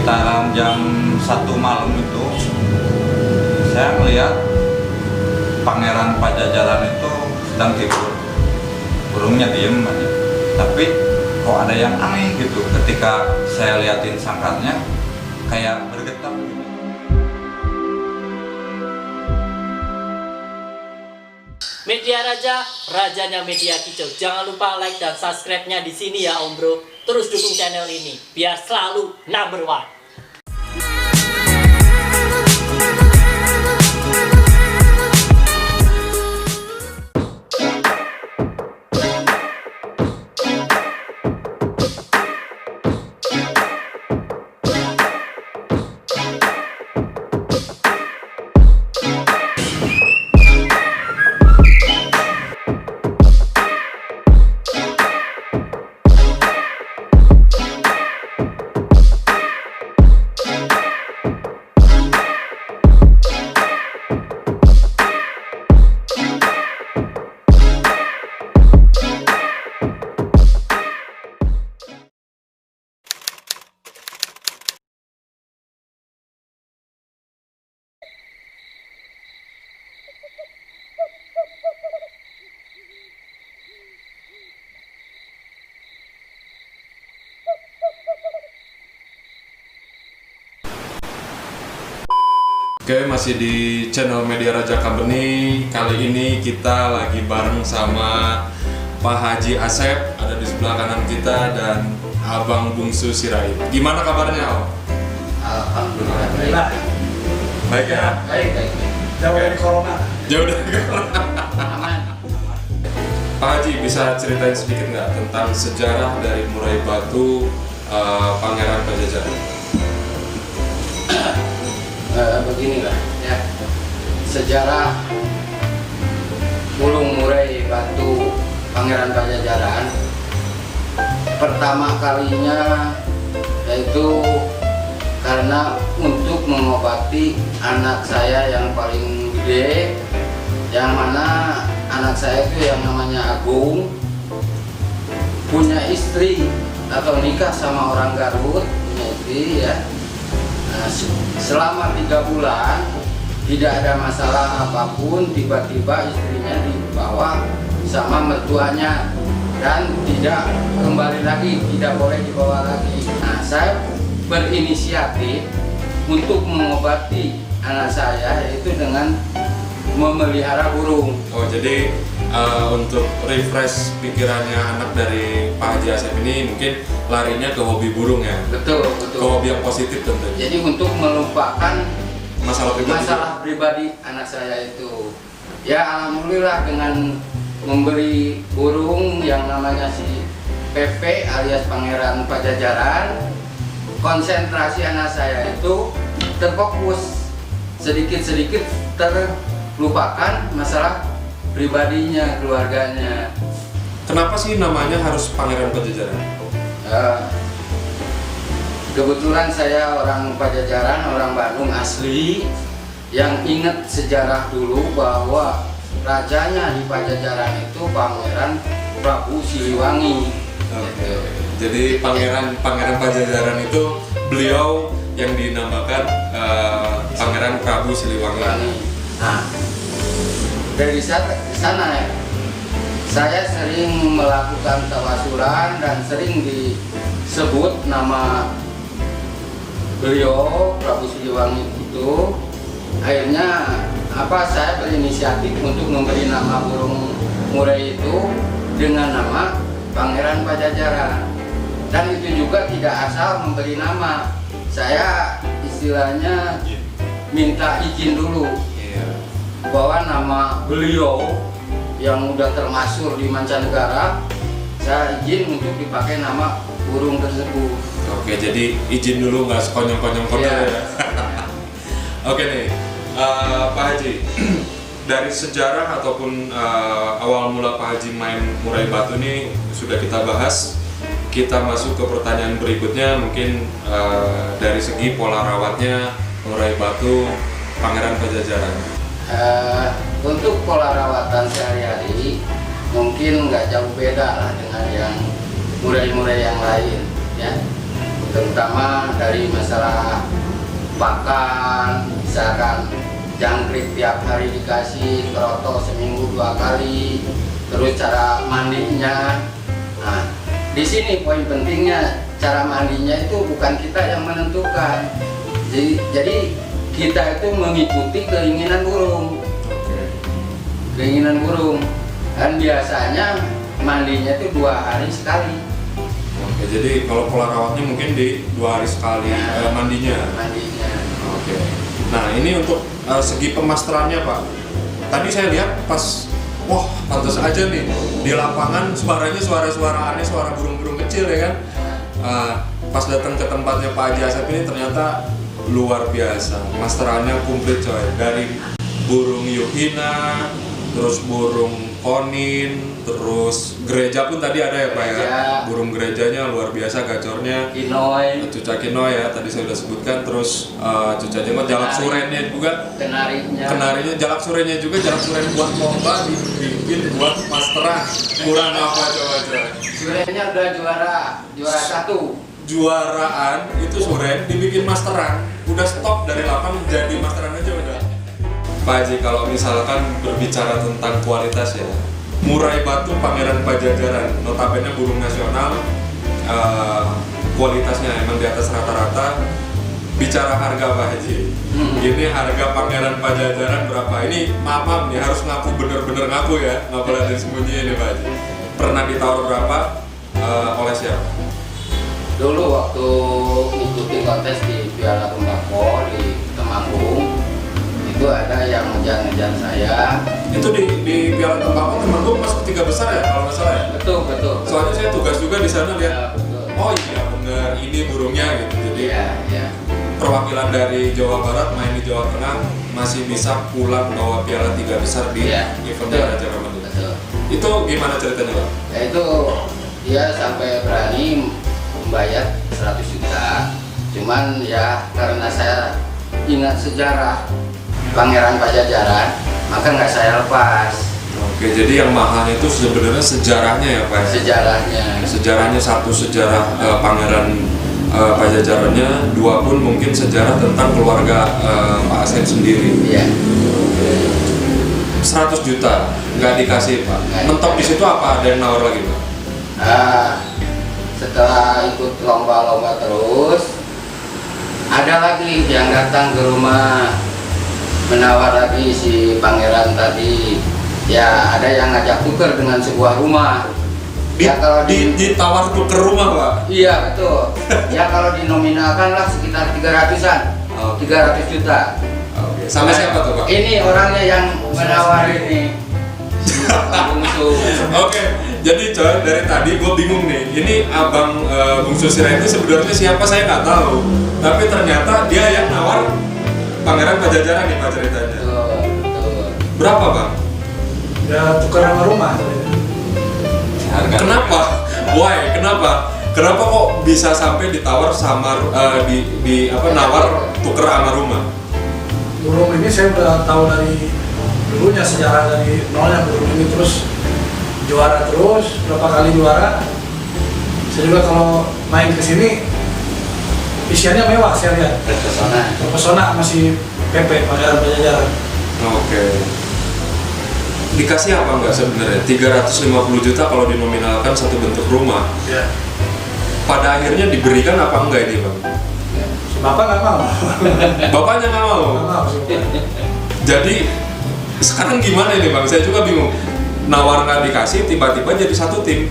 sekitaran jam 1 malam itu saya melihat Pangeran Pajajaran itu sedang tidur, burungnya diem aja. Tapi kok ada yang aneh gitu ketika saya liatin sangkarnya kayak bergetar gitu. Media Raja, rajanya media kicau. Jangan lupa like dan subscribe-nya di sini ya Om Bro. Terus dukung channel ini biar selalu number one. Oke, masih di channel Media Raja Company. Kali ini kita lagi bareng sama Pak Haji Asep, ada di sebelah kanan kita, dan Abang Bungsu Sirait. Gimana kabarnya, Om? Alhamdulillah baik. Baik ya? Baik. Jauh dari corona. Jauh dari corona. Aman. Pak Haji, bisa ceritain sedikit nggak tentang sejarah dari Murai Batu Pangeran Pajajaran? Beginilah ya, sejarah Ulung Murai Batu Pangeran Pajajaran pertama kalinya yaitu karena untuk mengobati anak saya yang paling gede, yang mana anak saya itu yang namanya Agung punya istri atau nikah sama orang Garut, punya istri ya. Nah, selama 3 bulan tidak ada masalah apapun, tiba-tiba istrinya dibawa sama mertuanya dan tidak kembali lagi, tidak boleh dibawa lagi. Nah, saya berinisiatif untuk mengobati anak saya yaitu dengan memelihara burung. Oh, jadi untuk refresh pikirannya anak dari Pak Haji Asep ini mungkin larinya ke hobi burung ya? Betul. Ke hobi yang positif tentunya. Jadi untuk melupakan Masalah pribadi anak saya itu. Ya alhamdulillah dengan memberi burung yang namanya si PP alias Pangeran Pajajaran, konsentrasi anak saya itu terfokus, sedikit-sedikit terlupakan masalah pribadinya, keluarganya. Kenapa sih namanya harus Pangeran Pajajaran? Kebetulan saya orang Pajajaran, orang Bandung asli, yang ingat sejarah dulu bahwa rajanya di Pajajaran itu Pangeran Prabu Siliwangi. Oke. Jadi Pangeran Pajajaran itu beliau yang dinamakan Pangeran Prabu Siliwangi. Nah, dari sana ya, saya sering melakukan tawasulan dan sering disebut nama beliau Prabu Siliwangi itu. Akhirnya saya berinisiatif untuk memberi nama burung murai itu dengan nama Pangeran Pajajaran. Dan itu juga tidak asal memberi nama, saya istilahnya minta izin dulu bahwa nama beliau yang udah termasyhur di mancanegara, saya izin untuk dipakai nama burung tersebut. Oke, jadi izin dulu, nggak sekonyong-konyong ya. Oke nih, Pak Haji, dari sejarah ataupun awal mula Pak Haji main murai batu ini sudah kita bahas. Kita masuk ke pertanyaan berikutnya, mungkin dari segi pola rawatnya murai batu Pangeran Pajajaran. Untuk pola rawatan sehari-hari mungkin nggak jauh beda lah dengan yang murai-murai yang lain ya. terutama dari masalah pakan, misalkan jangkrik tiap hari dikasih, keroto seminggu 2 kali, terus cara mandinya. Nah, di sini poin pentingnya, cara mandinya itu bukan kita yang menentukan. Jadi kita itu mengikuti keinginan burung. Keinginan burung. Dan biasanya mandinya itu 2 hari sekali. Oke, jadi kalau pola rawatnya mungkin di 2 hari sekali mandinya. Mandinya. Oke. Nah, ini untuk segi pemasterannya, Pak. Tadi saya lihat pas, wah, pantas aja nih di lapangan suaranya suara-suara aneh, suara burung-burung kecil ya kan. Pas datang ke tempatnya Pak Haji Asep ini ternyata luar biasa. Masterannya komplit coy. Dari burung yuhina, terus burung konin, terus gereja pun tadi ada ya Pak ya. Burung gerejanya luar biasa, gacornya. Kinoy. Cuca kinoy ya, tadi saya sudah sebutkan. Terus cuca jenggot, jalak surennya juga. Kenarinya, jalak surennya juga, jalak suren buat lomba dibikin buat masteran. Kurang apa coba. Surennya udah juara 1. Juaraan itu suren dibikin masteran, udah stop dari 8 jadi masteran aja udah. Pak Haji, kalau misalkan berbicara tentang kualitas ya, murai batu Pangeran Pajajaran, notabene burung nasional, kualitasnya emang di atas rata-rata. Bicara harga Pak Haji, ini harga Pangeran Pajajaran berapa? Ini maaf nih, harus ngaku, bener-bener ngaku ya, nggak boleh disembunyiin nih Pak Haji. Pernah ditawar berapa oleh siapa? Dulu waktu ngikutin kontes di Piala Tembakau di Temanggung, itu ada yang ngejar saya. Itu di Piala Tembakau Temanggung masuk 3 besar ya kalau nggak salah ya? Betul. Soalnya saya tugas juga di sana lihat. Ya, betul. Oh iya bener, ini burungnya gitu. Jadi Iya. perwakilan dari Jawa Barat main di Jawa Tengah masih bisa pulang bawa piala 3 besar di Iya, event betul. Raja Ramadan. Betul. Itu gimana ceritanya Pak? Ya, itu dia sampai berani membayar 100 juta. Cuman ya karena saya ingat sejarah Pangeran Pajajaran, maka nggak saya lepas. Oke, jadi yang mahalnya itu sebenarnya sejarahnya ya Pak? Sejarahnya satu sejarah Pangeran Pajajarannya, 2 pun mungkin sejarah tentang keluarga Pak Asep sendiri. Iya. 100 juta nggak dikasih Pak. Mentok di situ apa ada yang nawar lagi Pak? Setelah ikut lomba-lomba terus, ada lagi yang datang ke rumah menawar lagi si Pangeran tadi. Ya ada yang ngajak tuker dengan sebuah rumah. Ya kalau ditawar tuker rumah Pak? Iya betul. Ya kalau dinominalkan lah sekitar 300-an. 300 juta. Oke. Sama siapa tuh Pak? Ini orangnya yang menawar ini. Bungsu. Oke, jadi coy dari tadi gue bingung nih. Ini abang Bungsu Sira itu sebenarnya siapa saya nggak tahu. Tapi ternyata dia yang nawar Pangeran Pajajaran nih Pak ceritanya. Betul. Berapa Bang? Ya tukar sama rumah. Kenapa? Why? Kenapa kok bisa sampai ditawar sama nawar tuker sama rumah? Burung ini saya udah tahu dari dulunya, sejarah dari nolnya burung ini, terus juara terus, berapa kali juara. Saya juga kalau main ke sini isiannya mewah, saya lihat. Terpesona masih PP Pangeran Pajajaran. Oke. Dikasih apa enggak sebenarnya? 350 juta kalau dinominalkan satu bentuk rumah. Ya. Pada akhirnya diberikan apa enggak ini Bang? Bapak nggak mau. Bapaknya nggak mau. Nggak mau sih. Jadi sekarang gimana ini Bang? Saya juga bingung. Nawar nggak dikasih, tiba-tiba jadi satu tim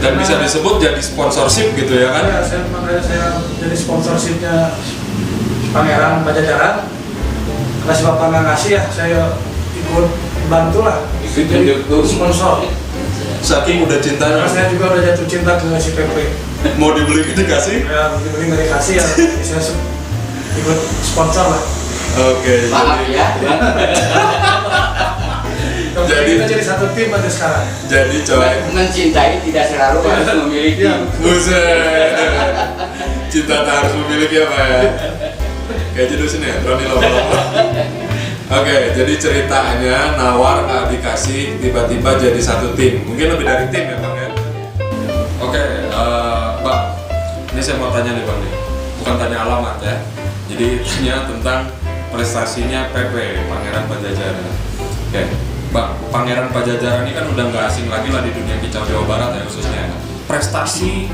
dan bisa disebut jadi sponsorship gitu ya kan? Ya, makanya saya jadi sponsorshipnya Pangeran Pajajaran. Karena si bapak nggak ngasih ya, saya ikut bantu lah. Jadi sponsor. Saking udah cintanya. Karena saya juga udah jatuh cinta ke si PP. Mau dibeli dikasih? Ya, dibeli nggak dikasih ya, saya ikut sponsor lah. Oke. Maaf ya. Jadi kita jadi satu tim aja sekarang. Jadi coy. Mencintai tidak selalu harus memiliki. Buset. Cinta tak harus memiliki apa ya? Kayak judul sinetron nih lama-lama. Oke, jadi ceritanya nawar nggak dikasih, tiba-tiba jadi satu tim. Mungkin lebih dari tim ya Bang ya? Oke, Bang. Ini saya mau tanya nih Bang nih, bukan tanya alamat ya. Jadi tanya tentang prestasinya PP Pangeran Pajajaran. Oke, Bang, Pangeran Pajajaran ini kan udah nggak asing lagi lah di dunia kicau Jawa Barat ya khususnya. Prestasi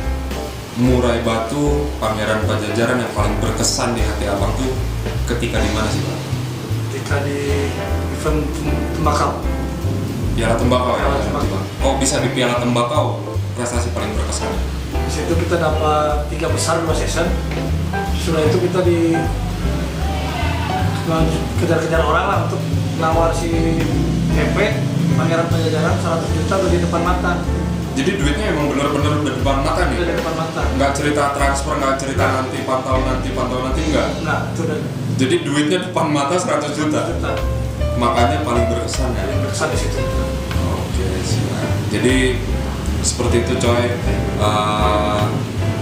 Murai Batu Pangeran Pajajaran yang paling berkesan di hati abang tuh ketika di mana sih Bang? Ketika di event tembakau. Piala Tembakau ya. Piala Tembakau. Oh bisa di Piala Tembakau prestasi paling berkesan. Di situ kita dapat 3 besar 2 season. Sudah itu kita kejar-kejar orang lah untuk nawar si PP Pangeran Pajajaran 100 juta udah di depan mata. Jadi duitnya emang bener-bener di depan mata nih. Udah di depan mata. Nggak cerita transfer, nggak cerita nanti pantau nanti enggak. Nah, itu udah Jadi duitnya depan mata 100 juta. Makanya paling berkesan ya. berkesan di situ. Oke, siap. Jadi seperti itu coy.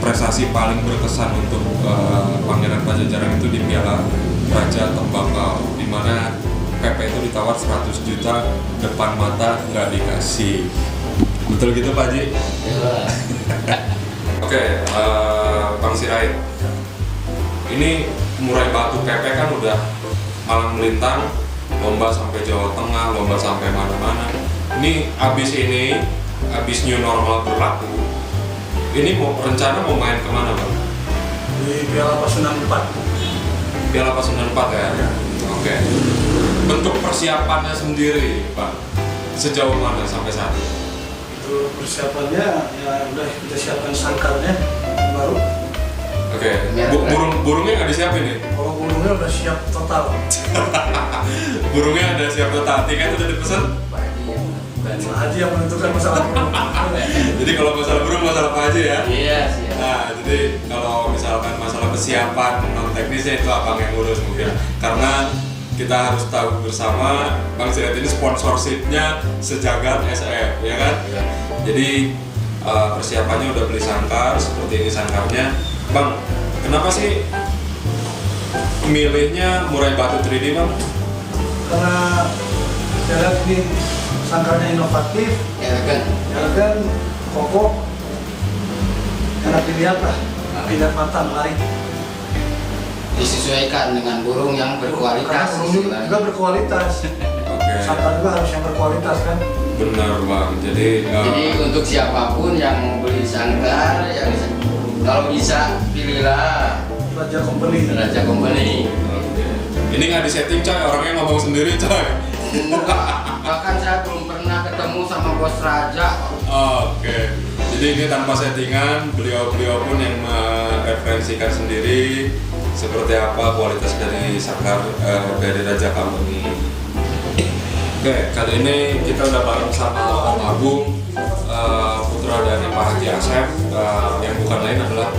Prestasi paling berkesan untuk Pangeran Pajajaran itu di Piala Raja Tembakau, di mana PP itu ditawar 100 juta depan mata nggak dikasih. Betul gitu Pak Haji? Oke, Bang Sirait. Ini Murai Batu PP kan udah malang melintang, lomba sampai Jawa Tengah, lomba sampai mana-mana. Ini abis new normal berlaku, ini rencana mau main kemana Bang? Di Piala Pasundan 4. Piala Pasundan 4 ya? Oke. Bentuk persiapannya sendiri Bang, sejauh mana sampai saat ini? Itu persiapannya ya udah kita siapkan sangkarnya baru. Oke, burungnya nggak disiapin nih? Kalau burungnya udah siap total. Burungnya ada siap total, tiket udah dipesan? Pak Haji yang menentukan masalah burung. Jadi kalau masalah burung, masalah Pak Haji ya? Iya siap. Nah, jadi kalau misalkan masalah kesiapan non teknisnya itu abang yang ngurus mungkin. Karena kita harus tahu bersama Bang Sirait ini sponsorshipnya sejagat SF, ya kan? Jadi persiapannya udah beli sangkar, seperti ini sangkarnya. Bang, kenapa sih milihnya Murai Batu 3D Bang? Karena saya lihat ini sangkarnya inovatif, elegan, kokoh, enak dilihat lah, dilihat mata menarik. Disesuaikan dengan burung yang berkualitas. Karena burung juga berkualitas. Oke. Sangkar juga harus yang berkualitas kan. Benar Bang. Jadi Untuk siapapun yang mau beli sangkar, ya kalau bisa pilihlah Raja Company. Raja Company. ini nggak disetting coy, orangnya ngomong sendiri coy. Bahkan saya belum pernah ketemu sama bos Raja. Oke. Jadi ini tanpa settingan, beliau-beliau pun yang mereferensikan sendiri seperti apa kualitas dari sangkar dari Raja Company. Oke, kali ini kita udah bareng sama Om Agung, putra dari Pak Haji Asep, yang bukan lain adalah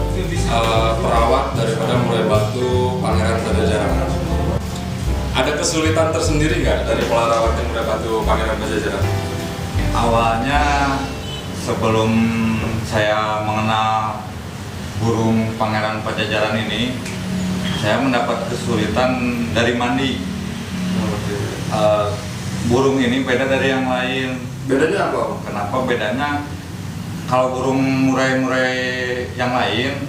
perawat daripada Murai Batu Pangeran Pajajaran. Ada kesulitan tersendiri nggak dari perawat Murai Batu Pangeran Pajajaran? Awalnya sebelum saya mengenal burung Pangeran Pajajaran ini, saya mendapat kesulitan dari mandi. Burung ini beda dari yang lain. Bedanya apa? Kenapa bedanya? Kalau burung murai-murai yang lain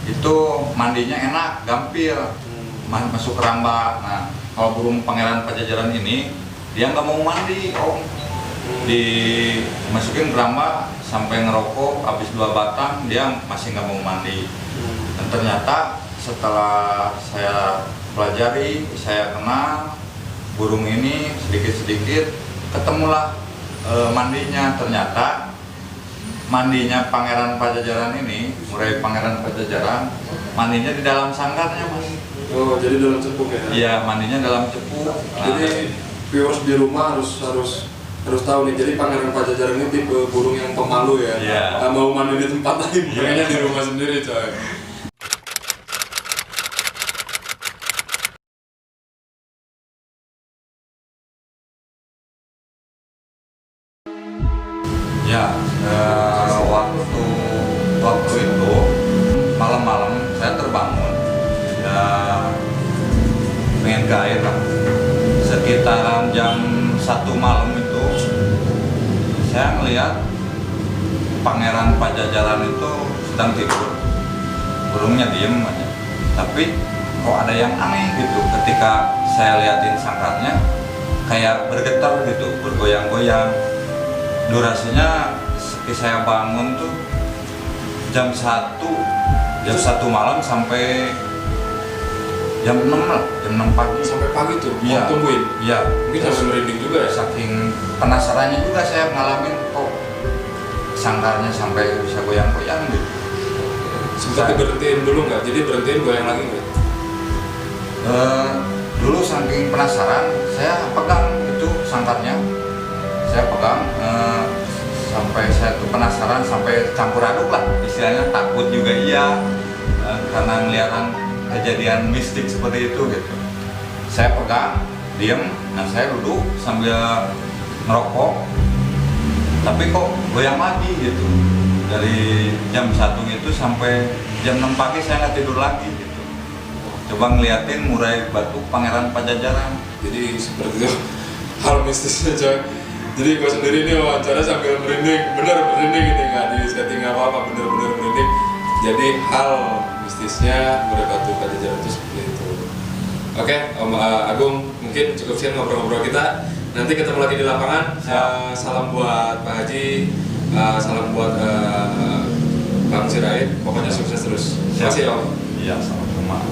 itu mandinya enak, gampil, masuk keramba. Nah, kalau burung Pangeran Pajajaran ini dia nggak mau mandi, Om. Dimasukin keramba sampai ngerokok, habis 2 batang dia masih nggak mau mandi. Dan ternyata setelah saya pelajari, saya kenal burung ini sedikit-sedikit, ketemulah mandinya. Ternyata mandinya Pangeran Pajajaran ini, Murai Pangeran Pajajaran, mandinya di dalam sangkarnya Mas. Oh, jadi dalam cepuk ya? Iya, mandinya dalam cepuk. Jadi viewers di rumah harus tahu nih. Jadi Pangeran Pajajaran ini tipe burung yang pemalu ya. Iya. Nggak mau mandi di tempat lain, pengennya di rumah sendiri coy. Ya, waktu itu malam-malam saya terbangun, ya pengen ke air lah. Sekitaran jam 1 malam itu saya ngelihat Pangeran Pajajaran itu sedang tidur. burungnya diem aja. Tapi kok ada yang aneh gitu ketika saya liatin sangkarnya kayak bergetar gitu, bergoyang-goyang. Durasinya seperti saya bangun tuh jam 1 malam sampai jam 6 lah, jam 6 pagi. Sampai pagi tuh, Iya. tungguin. Iya. Mungkin sampai merinding juga ya. Saking penasarannya juga saya ngalamin kok sangkarnya sampai bisa goyang-goyang gitu. Sempat diberhentiin dulu nggak? Jadi berhentiin goyang lagi nggak? Dulu saking penasaran, saya pegang itu sangkarnya. Saya pegang sampai saya tuh penasaran, sampai campur aduk lah istilahnya, takut juga iya karena ngeliatan kejadian mistik seperti itu gitu. Saya pegang, diem, nah saya duduk sambil ngerokok, tapi kok goyang lagi gitu. Dari jam 1 itu sampai jam 6 pagi saya nggak tidur lagi gitu. Coba ngeliatin murai batu Pangeran Pajajaran. Jadi seperti itu hal mistisnya coy. Jadi gue sendiri nih wawancara sambil merinding, bener merinding ini nggak di setting apa-apa, bener-bener merinding. Jadi hal mistisnya murai batu Pajajaran itu seperti itu. Oke, Om Agung, mungkin cukup sekian ngobrol-ngobrol kita. Nanti ketemu lagi di lapangan. Salam buat Pak Haji, salam buat Bang Sirait. Pokoknya sukses terus. Terima kasih Om. Iya, sama-sama.